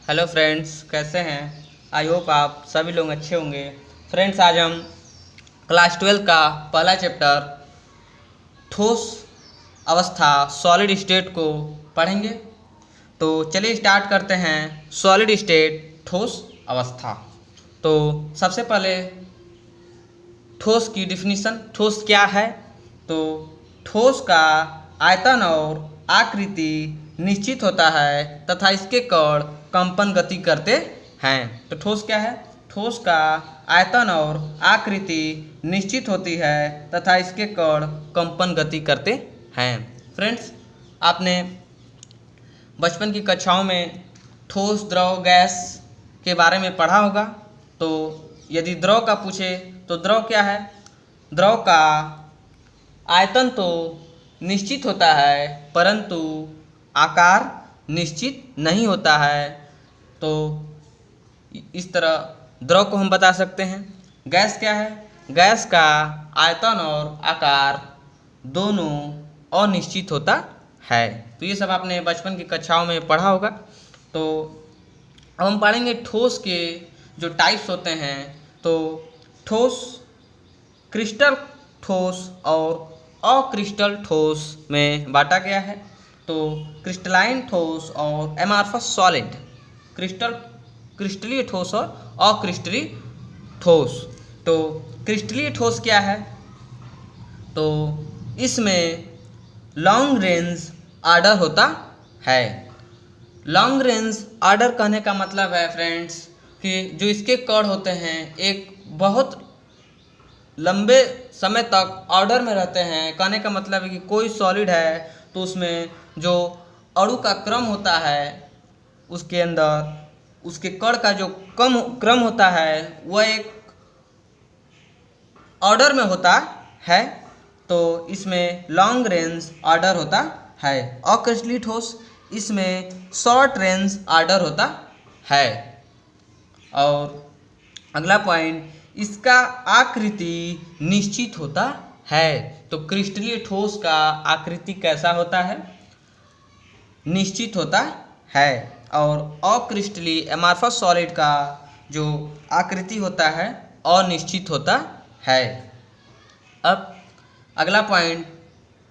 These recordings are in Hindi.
हेलो फ्रेंड्स, कैसे हैं? आई होप आप सभी लोग अच्छे होंगे। फ्रेंड्स, आज हम क्लास 12 का पहला चैप्टर ठोस अवस्था सॉलिड स्टेट को पढ़ेंगे। तो चलिए स्टार्ट करते हैं। सॉलिड स्टेट ठोस अवस्था। तो सबसे पहले ठोस की डिफिनीशन, ठोस क्या है? तो ठोस का आयतन और आकृति निश्चित होता है तथा इसके कण कंपन गति करते हैं। तो ठोस क्या है? ठोस का आयतन और आकृति निश्चित होती है तथा इसके कण कंपन गति करते हैं। फ्रेंड्स, आपने बचपन की कक्षाओं में ठोस, द्रव, गैस के बारे में पढ़ा होगा। तो यदि द्रव का पूछे तो द्रव क्या है? द्रव का आयतन तो निश्चित होता है परंतु आकार निश्चित नहीं होता है। तो इस तरह द्रव को हम बता सकते हैं। गैस क्या है? गैस का आयतन और आकार दोनों अनिश्चित होता है। तो ये सब आपने बचपन की कक्षाओं में पढ़ा होगा। तो अब हम पढ़ेंगे ठोस के जो टाइप्स होते हैं। तो ठोस, क्रिस्टल ठोस और अक्रिस्टल ठोस में बांटा गया है। तो क्रिस्टलाइन ठोस और एमॉर्फस सॉलिड, क्रिस्टलीय ठोस और अक्रिस्टलीय ठोस। तो क्रिस्टलीय ठोस क्या है? तो इसमें लॉन्ग रेंज ऑर्डर होता है। लॉन्ग रेंज ऑर्डर कहने का मतलब है फ्रेंड्स कि जो इसके कण होते हैं एक बहुत लंबे समय तक ऑर्डर में रहते हैं। कहने का मतलब है कि कोई सॉलिड है तो उसमें जो अणु का क्रम होता है उसके अंदर उसके कण का जो क्रम होता है वह एक ऑर्डर में होता है। तो इसमें लॉन्ग रेंज ऑर्डर होता है। अक्रिस्टलीय ठोस, इसमें शॉर्ट रेंज ऑर्डर होता है। और अगला पॉइंट, इसका आकृति निश्चित होता है। तो क्रिस्टलीय ठोस का आकृति कैसा होता है? निश्चित होता है। और अक्रिस्टलीय एमॉर्फस सॉलिड का जो आकृति होता है अनिश्चित होता है। अब अगला पॉइंट,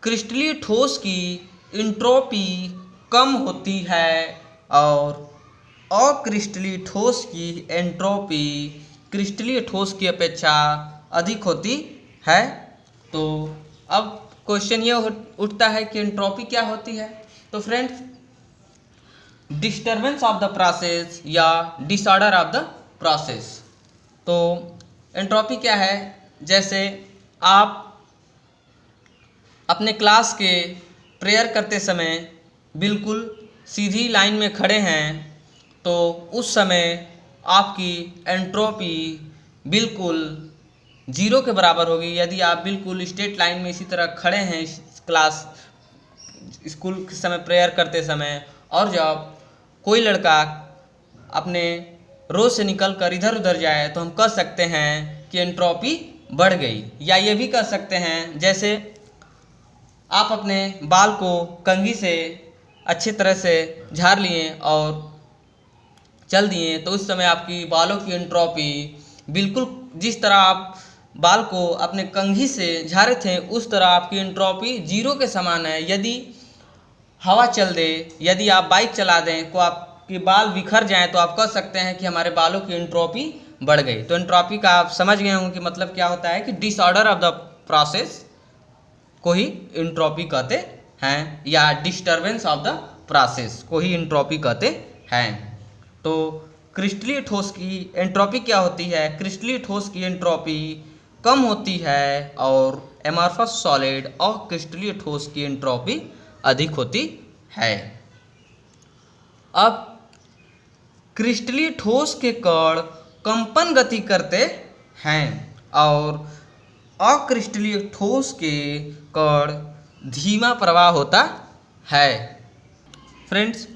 क्रिस्टलीय ठोस की एंट्रोपी कम होती है और अक्रिस्टलीय ठोस की एंट्रोपी क्रिस्टलीय ठोस की अपेक्षा अधिक होती है। तो अब क्वेश्चन ये उठता है कि एंट्रोपी क्या होती है? तो friends, disturbance of the process या डिसऑर्डर ऑफ द प्रोसेस। तो एंट्रोपी क्या है? जैसे आप अपने क्लास के प्रेयर करते समय बिल्कुल सीधी लाइन में खड़े हैं तो उस समय आपकी एंट्रोपी बिल्कुल जीरो के बराबर होगी। यदि आप बिल्कुल स्ट्रेट लाइन में इसी तरह खड़े हैं स्कूल के समय प्रेयर करते समय, और जब कोई लड़का अपने रो से निकल कर इधर उधर जाए तो हम कह सकते हैं कि एंट्रोपी बढ़ गई। या ये भी कह सकते हैं जैसे आप अपने बाल को कंघी से अच्छी तरह से झाड़ लिए और चल दिए तो उस समय आपकी बालों की एंट्रोपी बिल्कुल जिस तरह आप बाल को अपने कंघी से झाड़े थे उस तरह आपकी एंट्रोपी जीरो के समान है। यदि हवा चल दे, यदि आप बाइक चला दें तो आपके बाल बिखर जाएं तो आप कह सकते हैं कि हमारे बालों की एंट्रोपी बढ़ गई। तो एंट्रोपी का आप समझ गए होंगे कि मतलब क्या होता है कि डिसऑर्डर ऑफ द प्रोसेस को ही एंट्रोपी कहते हैं या डिस्टर्बेंस ऑफ द प्रोसेस को ही एंट्रोपी कहते हैं। तो क्रिस्टलीय ठोस की एंट्रोपी क्या होती है? क्रिस्टलीय ठोस की एंट्रोपी कम होती है और एमॉर्फस सॉलिड और क्रिस्टलीय ठोस की एंट्रोपी अधिक होती है। अब क्रिस्टलीय ठोस के कण कंपन गति करते हैं और अक्रिस्टलीय ठोस के कण धीमा प्रवाह होता है। फ्रेंड्स,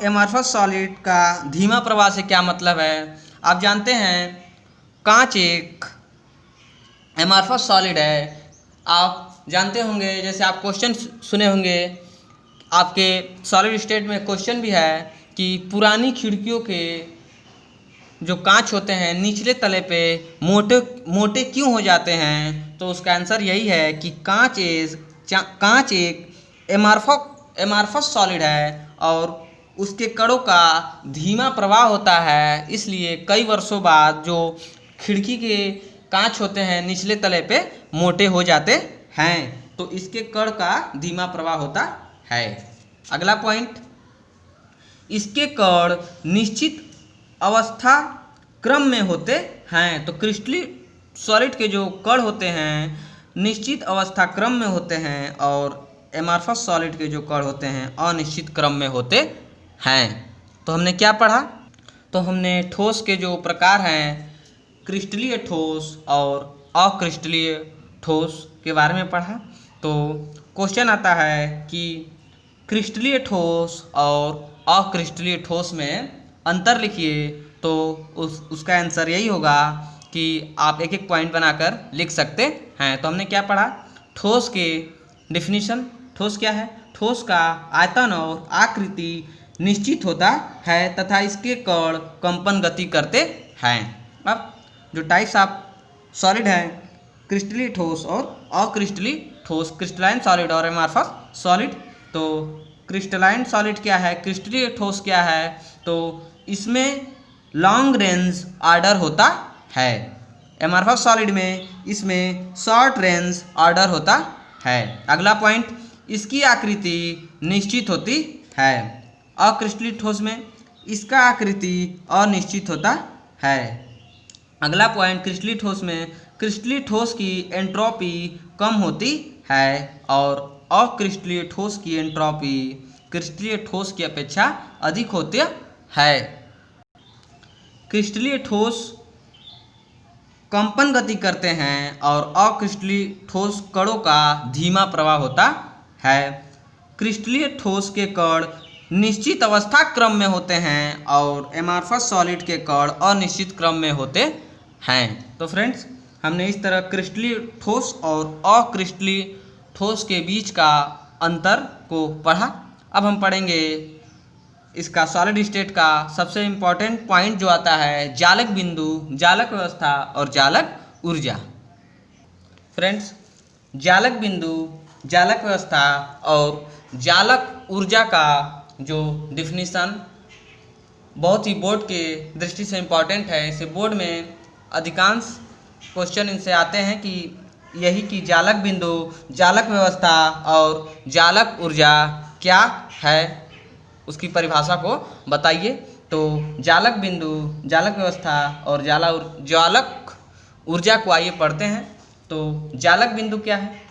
एमॉर्फस सॉलिड का धीमा प्रवाह से क्या मतलब है? आप जानते हैं कांच एक एमॉर्फस सॉलिड है। आप जानते होंगे, जैसे आप क्वेश्चन सुने होंगे, आपके सॉलिड स्टेट में क्वेश्चन भी है कि पुरानी खिड़कियों के जो कांच होते हैं निचले तले पे मोटे मोटे क्यों हो जाते हैं, तो उसका आंसर यही है कि कांच एक एमार्फस सॉलिड है और उसके कणों का धीमा प्रवाह होता है, इसलिए कई वर्षों बाद जो खिड़की के कांच होते हैं निचले तले पे मोटे हो जाते हैं, तो इसके कण का धीमा प्रवाह होता है। अगला पॉइंट, इसके कण निश्चित अवस्था क्रम में होते हैं। तो क्रिस्टलीय सॉलिड के जो कण होते हैं निश्चित अवस्था क्रम में होते हैं और एमार्फस सॉलिड के जो कण होते हैं अनिश्चित क्रम में होते हैं। तो हमने क्या पढ़ा, तो हमने ठोस के जो प्रकार हैं क्रिस्टलीय ठोस और अक्रिस्टलीय ठोस के बारे में पढ़ा। तो क्वेश्चन आता है कि क्रिस्टलीय ठोस और अक्रिस्टलीय ठोस में अंतर लिखिए, तो उसका आंसर यही होगा कि आप एक एक पॉइंट बनाकर लिख सकते हैं। तो हमने क्या पढ़ा, ठोस के डेफिनेशन, ठोस क्या है, ठोस का आयतन और आकृति निश्चित होता है तथा इसके कण कंपन गति करते हैं। अब जो टाइप्स ऑफ सॉलिड हैं क्रिस्टलीय ठोस और अक्रिस्टलीय ठोस, क्रिस्टलाइन सॉलिड और एमार्फस सॉलिड। तो क्रिस्टलाइन सॉलिड क्या है, क्रिस्टलीय ठोस क्या है, तो इसमें लॉन्ग रेंज ऑर्डर होता है। एमार्फस सॉलिड में इसमें शॉर्ट रेंज ऑर्डर होता है। अगला पॉइंट, इसकी आकृति निश्चित होती है। अक्रिस्टलीय ठोस में इसका आकृति अनिश्चित होता है। अगला पॉइंट, क्रिस्टलीय ठोस में क्रिस्टलीय ठोस की एंट्रोपी कम होती है और अक्रिस्टलीय ठोस की एंट्रोपी क्रिस्टलीय ठोस की अपेक्षा अधिक होती है। क्रिस्टलीय ठोस कंपन गति करते हैं और अक्रिस्टलीय ठोस कणों का धीमा प्रवाह होता है। क्रिस्टलीय ठोस के कण निश्चित अवस्था क्रम में होते हैं और एमार्फस सॉलिड के कण अनिश्चित क्रम में होते हैं। तो फ्रेंड्स, हमने इस तरह क्रिस्टलीय ठोस और अक्रिस्टलीय ठोस के बीच का अंतर को पढ़ा। अब हम पढ़ेंगे इसका सॉलिड स्टेट का सबसे इम्पॉर्टेंट पॉइंट जो आता है जालक बिंदु, जालक व्यवस्था और जालक ऊर्जा। फ्रेंड्स, जालक बिंदु, जालक व्यवस्था और जालक ऊर्जा का जो डिफिनीशन बहुत ही बोर्ड के दृष्टि से इम्पॉर्टेंट है। इसे बोर्ड में अधिकांश क्वेश्चन इनसे आते हैं कि यही कि जालक बिंदु, जालक व्यवस्था और जालक ऊर्जा क्या है, उसकी परिभाषा को बताइए। तो जालक बिंदु, जालक व्यवस्था और जालक ऊर्जा को आइए पढ़ते हैं। तो जालक बिंदु क्या है,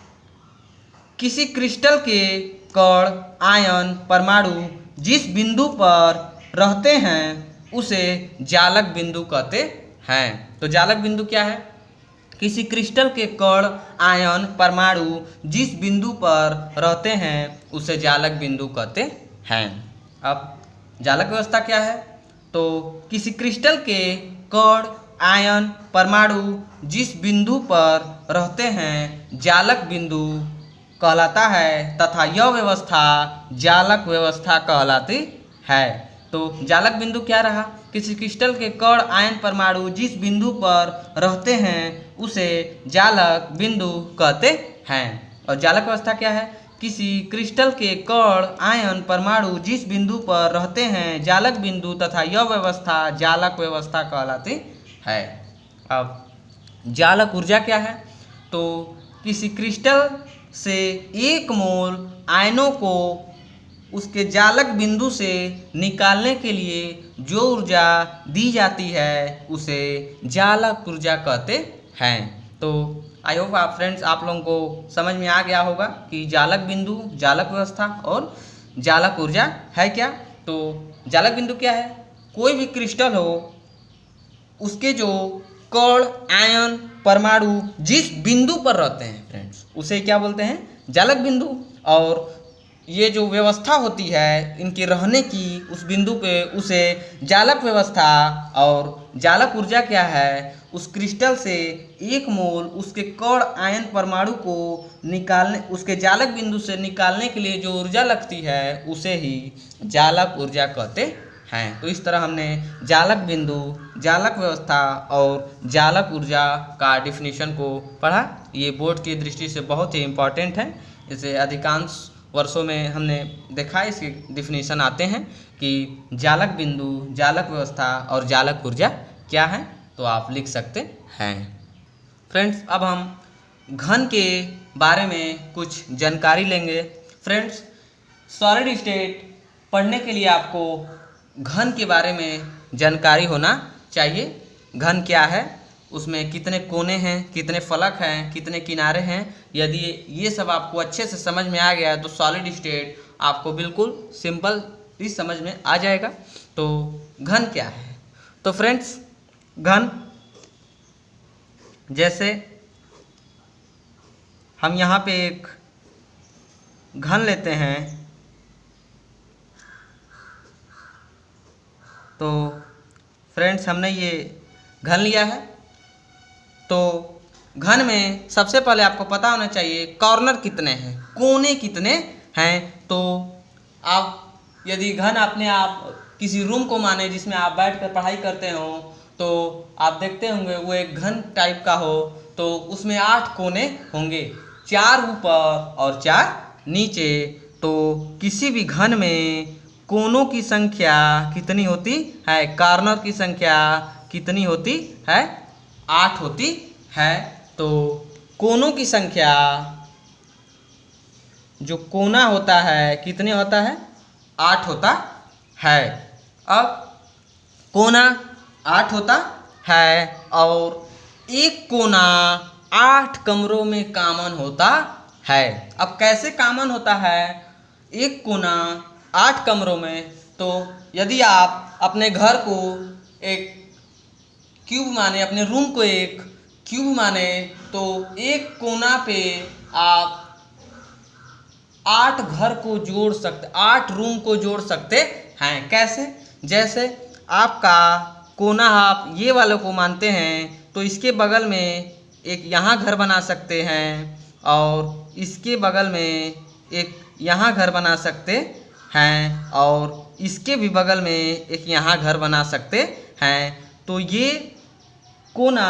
किसी क्रिस्टल के कण, आयन, परमाणु जिस बिंदु पर रहते हैं उसे जालक बिंदु कहते हैं। तो जालक बिंदु क्या है, किसी क्रिस्टल के कण, आयन, परमाणु जिस बिंदु पर रहते हैं उसे जालक बिंदु कहते हैं। अब जालक व्यवस्था क्या है, तो किसी क्रिस्टल के कण, आयन, परमाणु जिस बिंदु पर रहते हैं जालक बिंदु कहलाता है तथा यह व्यवस्था जालक व्यवस्था कहलाती है। तो जालक बिंदु क्या रहा, किसी क्रिस्टल के कण, आयन, परमाणु जिस बिंदु पर रहते हैं उसे जालक बिंदु कहते हैं। और जालक व्यवस्था क्या है, किसी क्रिस्टल के कण, आयन, परमाणु जिस बिंदु पर रहते हैं जालक बिंदु तथा यह व्यवस्था जालक व्यवस्था कहलाती है। अब जालक ऊर्जा क्या है, तो किसी क्रिस्टल से एक मोल आयनों को उसके जालक बिंदु से निकालने के लिए जो ऊर्जा दी जाती है उसे जालक ऊर्जा कहते हैं। तो आई होप आप फ्रेंड्स, आप लोगों को समझ में आ गया होगा कि जालक बिंदु, जालक व्यवस्था और जालक ऊर्जा है क्या। तो जालक बिंदु क्या है, कोई भी क्रिस्टल हो उसके जो कण, आयन, परमाणु जिस बिंदु पर रहते हैं फ्रेंड्स उसे क्या बोलते हैं, जालक बिंदु। और ये जो व्यवस्था होती है इनके रहने की उस बिंदु पे उसे जालक व्यवस्था। और जालक ऊर्जा क्या है, उस क्रिस्टल से एक मोल उसके कण, आयन, परमाणु को निकालने, उसके जालक बिंदु से निकालने के लिए जो ऊर्जा लगती है उसे ही जालक ऊर्जा कहते हैं। तो इस तरह हमने जालक बिंदु, जालक व्यवस्था और जालक ऊर्जा का डिफिनीशन को पढ़ा। ये बोर्ड की दृष्टि से बहुत ही इम्पॉर्टेंट है। इसे अधिकांश वर्षों में हमने देखा, इसके डिफिनीशन आते हैं कि जालक बिंदु, जालक व्यवस्था और जालक ऊर्जा क्या है, तो आप लिख सकते हैं। फ्रेंड्स, अब हम घन के बारे में कुछ जानकारी लेंगे। फ्रेंड्स, सॉलिड स्टेट पढ़ने के लिए आपको घन के बारे में जानकारी होना चाहिए। घन क्या है, उसमें कितने कोने हैं, कितने फलक हैं, कितने किनारे हैं। यदि ये सब आपको अच्छे से समझ में आ गया तो सॉलिड स्टेट आपको बिल्कुल सिंपल ही समझ में आ जाएगा। तो घन क्या है, तो फ्रेंड्स घन, जैसे हम यहाँ पे एक घन लेते हैं, तो फ्रेंड्स हमने ये घन लिया है। तो घन में सबसे पहले आपको पता होना चाहिए कॉर्नर कितने हैं, कोने कितने हैं। तो आप यदि घन अपने आप किसी रूम को माने जिसमें आप बैठकर पढ़ाई करते हो, तो आप देखते होंगे वो एक घन टाइप का हो, तो उसमें 8 कोने होंगे, 4 ऊपर और 4 नीचे। तो किसी भी घन में कोनों की संख्या कितनी होती है, कॉर्नर की संख्या कितनी होती है, 8 होती है। तो कोनों की संख्या, जो कोना होता है कितने होता है, 8 होता है। अब कोना 8 होता है और एक कोना 8 कमरों में कॉमन होता है। अब कैसे कॉमन होता है एक कोना 8 कमरों में, तो यदि आप अपने घर को एक क्यूब माने, अपने रूम को एक क्यूब माने, तो एक कोना पे आप 8 घर को जोड़ सकते, 8 रूम को जोड़ सकते हैं। कैसे, जैसे आपका कोना आप ये वालों को मानते हैं, तो इसके बगल में एक यहाँ घर बना सकते हैं और इसके बगल में एक यहाँ घर बना सकते हैं और इसके भी बगल में एक यहाँ घर बना सकते हैं। तो ये कोना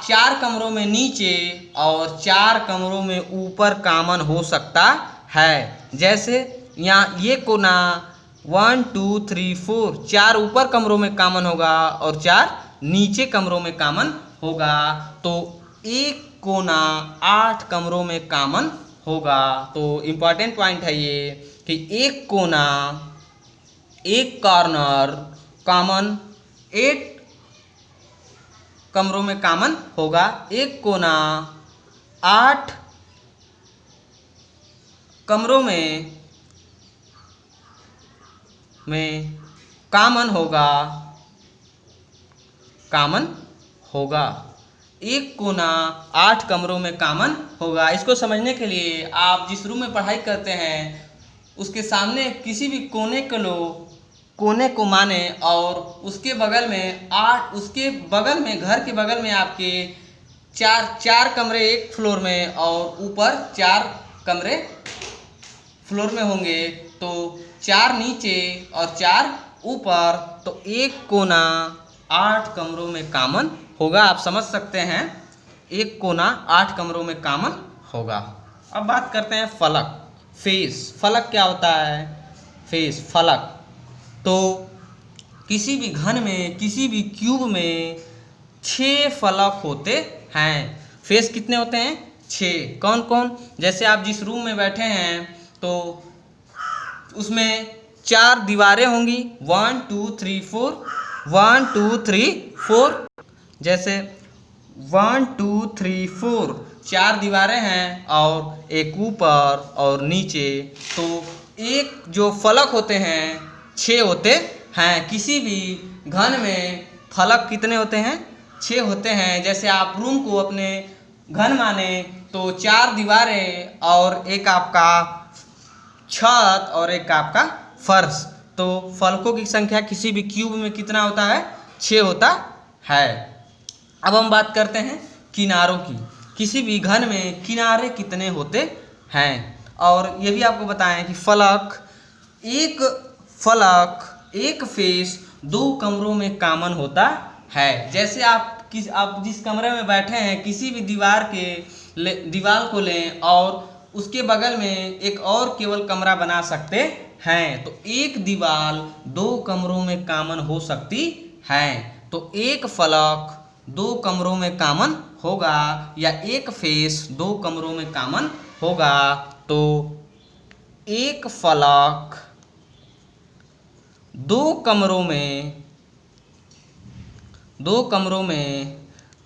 4 कमरों में नीचे और 4 कमरों में ऊपर कॉमन हो सकता है। जैसे यहाँ ये कोना 1 2 3 4 4 ऊपर कमरों में कॉमन होगा और 4 नीचे कमरों में कॉमन होगा। तो एक कोना 8 कमरों में कॉमन होगा। तो इम्पॉर्टेंट पॉइंट है ये कि एक कोना, एक कॉर्नर कॉमन 8 कमरों में कॉमन होगा। एक कोना 8 कमरों में कॉमन होगा, एक कोना 8 कमरों में कॉमन होगा। इसको समझने के लिए आप जिस रूम में पढ़ाई करते हैं उसके सामने किसी भी कोने को माने और उसके बगल में उसके बगल में, घर के बगल में आपके 4 कमरे एक फ्लोर में और ऊपर 4 कमरे फ्लोर में होंगे। तो 4 नीचे और 4 ऊपर, तो एक कोना 8 कमरों में कॉमन होगा। आप समझ सकते हैं, एक कोना 8 कमरों में कॉमन होगा। अब बात करते हैं फलक, फेस। फलक क्या होता है, फेस, फलक। तो किसी भी घन में, किसी भी क्यूब में 6 फलक होते हैं। फेस कितने होते हैं, 6। कौन कौन, जैसे आप जिस रूम में बैठे हैं तो उसमें 4 दीवारें होंगी, 1 2 3 4, 1 2 3 4। जैसे 1 2 3 4 4 दीवारें हैं और एक ऊपर और नीचे। तो एक जो फलक होते हैं 6 होते हैं। किसी भी घन में फलक कितने होते हैं, 6 होते हैं। जैसे आप रूम को अपने घन माने तो 4 दीवारें और एक आपका छत और एक आपका फर्श। तो फलकों की संख्या किसी भी क्यूब में कितना होता है, 6 होता है। अब हम बात करते हैं किनारों की। किसी भी घन में किनारे कितने होते हैं, और ये भी आपको बताएं कि फलक, एक फलक एक फेस दो कमरों में कॉमन होता है। जैसे आप जिस कमरे में बैठे हैं किसी भी दीवार को लें और उसके बगल में एक और केवल कमरा बना सकते हैं, तो एक दीवार दो कमरों में कॉमन हो सकती है। तो एक फलक दो कमरों में कॉमन होगा या एक फेस दो कमरों में कॉमन होगा। तो एक फलक दो कमरों में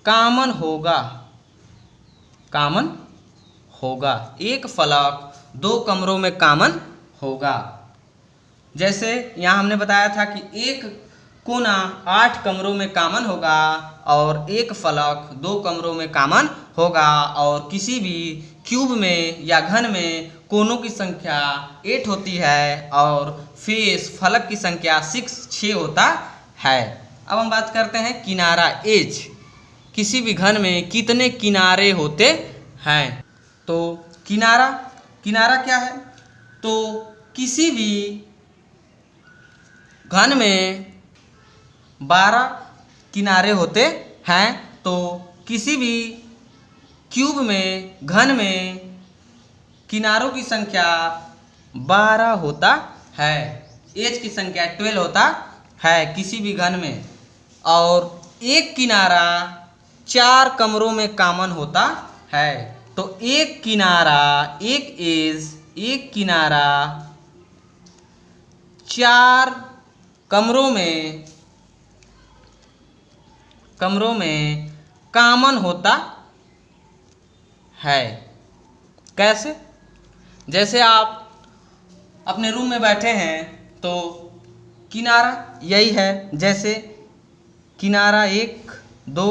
कॉमन होगा। एक फलक दो कमरों में कॉमन होगा। जैसे यहाँ हमने बताया था कि एक कोना 8 कमरों में कॉमन होगा और एक फलक दो कमरों में कॉमन होगा। और किसी भी क्यूब में या घन में कोनों की संख्या 8 होती है और फेस फलक की संख्या 6 होता है। अब हम बात करते हैं किनारा एज। किसी भी घन में कितने किनारे होते हैं? तो किनारा क्या है? तो किसी भी घन में 12 किनारे होते हैं। तो किसी भी क्यूब में घन में किनारों की संख्या 12 होता है। एज की संख्या 12 होता है किसी भी घन में। और एक किनारा 4 कमरों में कॉमन होता है। तो एक किनारा 4 कमरों में कॉमन होता है। कैसे? जैसे आप अपने रूम में बैठे हैं तो किनारा यही है। जैसे किनारा 1 2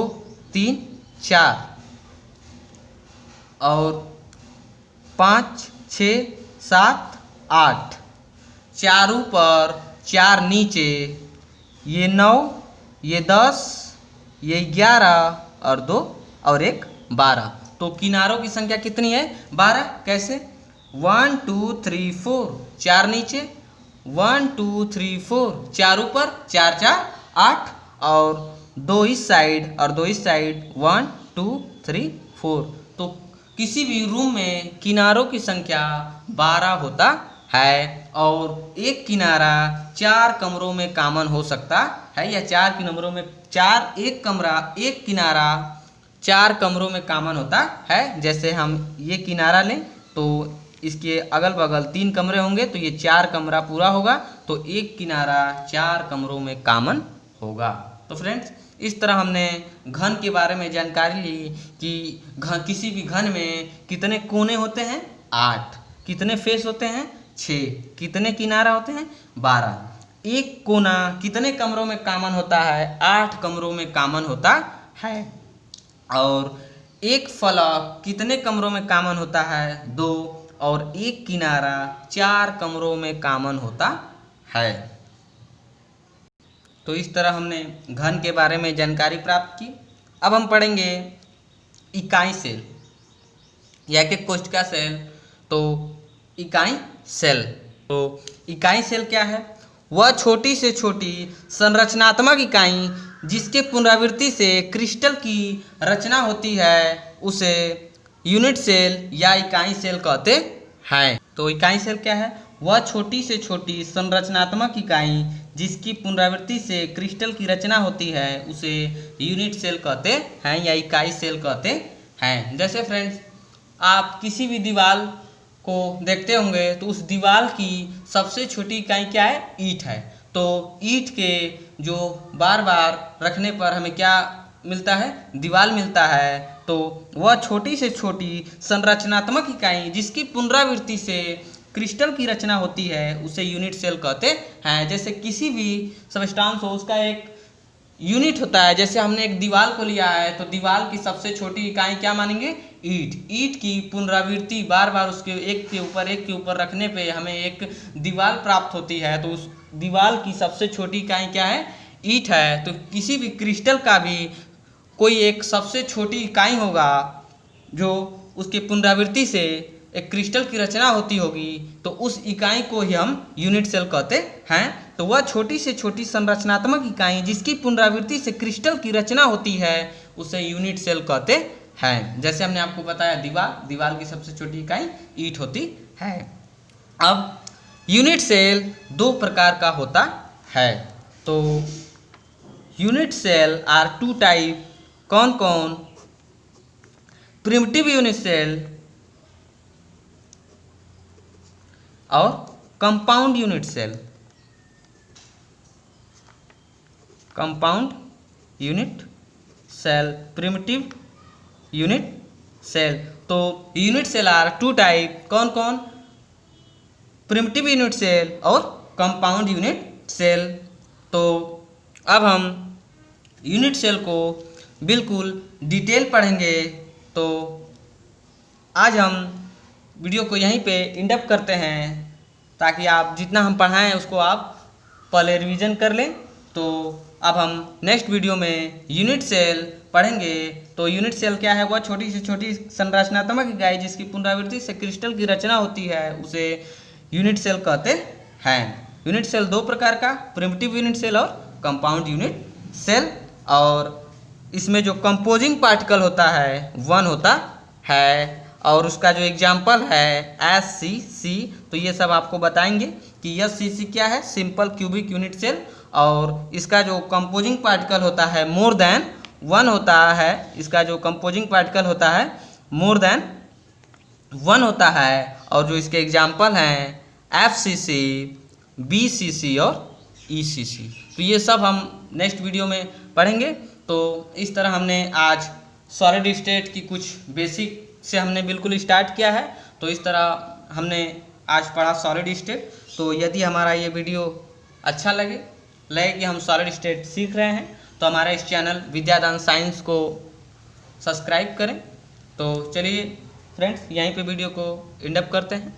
3 4 और 5 6 7 8, चारों पर 4 नीचे, ये 9, ये 10, ये 11 और 2 और 1 12। तो किनारों की संख्या कितनी है? 12। कैसे? 1 2 3 4, 4 नीचे, 1 2 3 4, 4 ऊपर, 4 4 8 और 2 इस साइड और 2 इस साइड, 1 2 3 4। तो किसी भी रूम में किनारों की संख्या 12 होता है और एक किनारा 4 कमरों में कॉमन हो सकता है या एक किनारा 4 कमरों में कॉमन होता है। जैसे हम ये किनारा लें तो इसके अगल बगल 3 कमरे होंगे तो ये 4 कमरा पूरा होगा। तो एक किनारा 4 कमरों में कॉमन होगा। तो फ्रेंड्स, इस तरह हमने घन के बारे में जानकारी ली कि किसी भी घन में कितने कोने होते हैं? 8। कितने फेस होते हैं? 6। कितने किनारा होते हैं? 12। एक कोना कितने कमरों में कॉमन होता है? 8 कमरों में कॉमन होता है। और एक फलक कितने कमरों में कॉमन होता है? 2। और एक किनारा 4 कमरों में कॉमन होता है। तो इस तरह हमने घन के बारे में जानकारी प्राप्त की। अब हम पढ़ेंगे इकाई सेल या कि कोशिका सेल। तो इकाई सेल, तो इकाई सेल क्या है? वह छोटी से छोटी संरचनात्मक इकाई जिसके पुनरावृत्ति से क्रिस्टल की रचना होती है उसे यूनिट सेल या इकाई सेल कहते हैं। तो इकाई सेल क्या है? वह छोटी से छोटी संरचनात्मक इकाई जिसकी पुनरावृत्ति से क्रिस्टल की रचना होती है उसे यूनिट सेल कहते हैं या इकाई सेल कहते हैं। जैसे फ्रेंड्स, आप किसी भी दीवार को देखते होंगे तो उस दीवार की सबसे छोटी इकाई क्या है? ईंट है। तो ईंट के जो बार बार रखने पर हमें क्या मिलता है? दीवार मिलता है। तो वह छोटी से छोटी संरचनात्मक इकाई जिसकी पुनरावृत्ति से क्रिस्टल की रचना होती है उसे यूनिट सेल कहते हैं। जैसे किसी भी सबस्टांस हो उसका एक यूनिट होता है। जैसे हमने एक दीवार को लिया है तो दीवार की सबसे छोटी इकाई क्या मानेंगे? ईंट। ईंट की पुनरावृत्ति बार बार उसके एक के ऊपर रखने पे हमें एक दीवार प्राप्त होती है। तो उस दीवार की सबसे छोटी इकाई क्या है? ईंट है। तो किसी भी क्रिस्टल का भी कोई एक सबसे छोटी इकाई होगा जो उसके पुनरावृत्ति से एक क्रिस्टल की रचना होती होगी तो उस इकाई को ही हम यूनिट सेल कहते हैं। तो वह छोटी से छोटी संरचनात्मक इकाई जिसकी पुनरावृत्ति से क्रिस्टल की रचना होती है उसे यूनिट सेल कहते हैं। जैसे हमने आपको बताया दीवार की सबसे छोटी इकाई ईंट होती है। अब यूनिट सेल दो प्रकार का होता है। तो unit cell are two type, कौन कौन? प्रिमिटिव यूनिट सेल और compound unit cell. Compound unit cell, primitive unit cell. तो unit cell are two type, कौन कौन? प्रिमिटिव यूनिट सेल और कंपाउंड यूनिट सेल। तो अब हम यूनिट सेल को बिल्कुल डिटेल पढ़ेंगे। तो आज हम वीडियो को यहीं पे एंड अप करते हैं ताकि आप जितना हम पढ़ाएं उसको आप पहले रिवीजन कर लें। तो अब हम नेक्स्ट वीडियो में यूनिट सेल पढ़ेंगे। तो यूनिट सेल क्या है? वह छोटी से छोटी संरचनात्मक इकाई जिसकी पुनरावृत्ति से क्रिस्टल की रचना होती है उसे यूनिट सेल कहते हैं। यूनिट सेल दो प्रकार का, प्रिमिटिव यूनिट सेल और कंपाउंड यूनिट सेल। और इसमें जो कंपोजिंग पार्टिकल होता है वन होता है और उसका जो एग्जाम्पल है SCC। तो ये सब आपको बताएंगे कि SCC क्या है, सिंपल क्यूबिक यूनिट सेल। और इसका जो कंपोजिंग पार्टिकल होता है मोर देन वन होता है। इसका जो कंपोजिंग पार्टिकल होता है मोर देन वन होता है। और जो इसके एग्जाम्पल हैं FCC, BCC और ECC। तो ये सब हम नेक्स्ट वीडियो में पढ़ेंगे। तो इस तरह हमने आज सॉलिड स्टेट की कुछ बेसिक से हमने बिल्कुल स्टार्ट किया है। तो इस तरह हमने आज पढ़ा सॉलिड स्टेट। तो यदि हमारा ये वीडियो अच्छा लगे कि हम सॉलिड स्टेट सीख रहे हैं तो हमारा इस चैनल विद्यादान साइंस को सब्सक्राइब करें। तो चलिए फ्रेंड्स, यहीं पे वीडियो को एंड अप करते हैं।